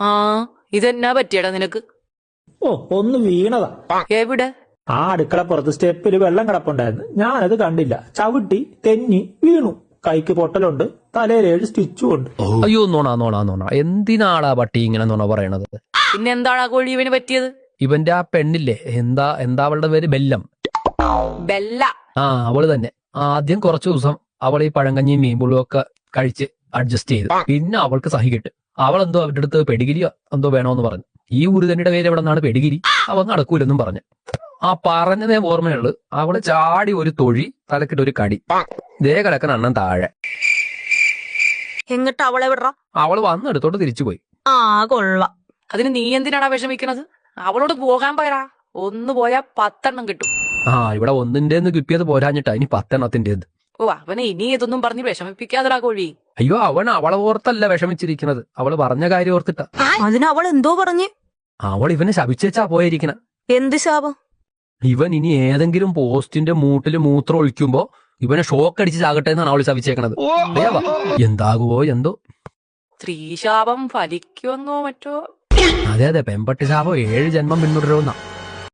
ആ ഇതെന്നാ പറ്റിയടാ നിനക്ക്? ഓ, ഒന്ന് വീണതാ. എവിടെ? ആ അടുക്കളപ്പുറത്ത് സ്റ്റെപ്പിൽ വെള്ളം കിടപ്പുണ്ടായിരുന്നു. ഞാനത് കണ്ടില്ല. ചവിട്ടി തെന്നി വീണു. കൈക്ക് പൊട്ടലുണ്ട്, തലയിൽ 7 സ്റ്റിച്ചും ഉണ്ട്. അയ്യോ, നോണ എന്തിനാടാ പട്ടി ഇങ്ങനെ നോണ പറയണത്? പിന്നെ എന്താണ് ആ കോഴി ഇവന് പറ്റിയത്? ഇവന്റെ ആ പെണ്ണില്ലേ, എന്താ അവളുടെ പേര്? ബെല്ലം. ബെല്ല. ആ, അവള് തന്നെ. ആദ്യം കുറച്ചു ദിവസം അവൾ ഈ പഴങ്കഞ്ഞിയും മീൻപുളും ഒക്കെ കഴിച്ച് അഡ്ജസ്റ്റ് ചെയ്ത്. പിന്നെ അവൾക്ക് സഹിക്കിട്ട് അവളെന്തോ അവരുടെ അടുത്ത് പെഡിഗിരിയോ എന്തോ വേണോന്ന് പറഞ്ഞു. ഈ ഉരുതന്റെ പേര് എവിടെ നിന്നാണ് പെഡിഗിരി? അവൻ നടക്കൂലെന്നും പറഞ്ഞു. ആ പറഞ്ഞതേ ഓർമ്മയുള്ളു. അവള് ചാടി ഒരു തൊഴി, തലക്കിട്ട് ഒരു കടി, ദേ കിടക്കണ അണ്ണൻ താഴെ. എന്നിട്ട് അവളെ വിടറ? അവള് വന്നെടുത്തോട്ട് തിരിച്ചുപോയി. ആ കൊള്ള. അതിന് നീ എന്തിനാടാ വിഷമിക്കണത്? അവളോട് പോകാൻ പോയടാ. ഒന്ന് പോയാ 10 എണ്ണം കിട്ടും. ആ, ഇവിടെ ഒന്നിന്റെന്ന് കിട്ടിയത് പോരാഞ്ഞിട്ടാ ഇനി 10 എണ്ണത്തിന്റേത്. ഓ, അവനെ ഇനി ഇതൊന്നും പറഞ്ഞ് വിഷമിപ്പിക്കാതെടാ കോഴി. അയ്യോ, അവൻ അവളെ ഓർത്തല്ല വിഷമിച്ചിരിക്കുന്നത്, അവള് പറഞ്ഞ കാര്യം ഓർത്തിട്ടാ. അതിന് അവൾ എന്തോ പറഞ്ഞു? അവൾ ഇവനെ ശപിച്ചേച്ചാ പോയിരിക്കണ. എന്ത് ശാപം? ഇവൻ ഇനി ഏതെങ്കിലും പോസ്റ്റിന്റെ മൂട്ടില് മൂത്രം ഒഴിക്കുമ്പോ ഇവനെ ഷോക്ക് അടിച്ച് ചാകട്ടെ എന്നാണ് അവള് ശപിച്ചേക്കണത്. എന്താകുവോ എന്തോ. സ്ത്രീശാപം ഫലിക്കുമെന്നോ മറ്റോ. അതെ, പെമ്പട്ടി ശാപം 7 ജന്മം പിന്തുടരുമെന്നാ.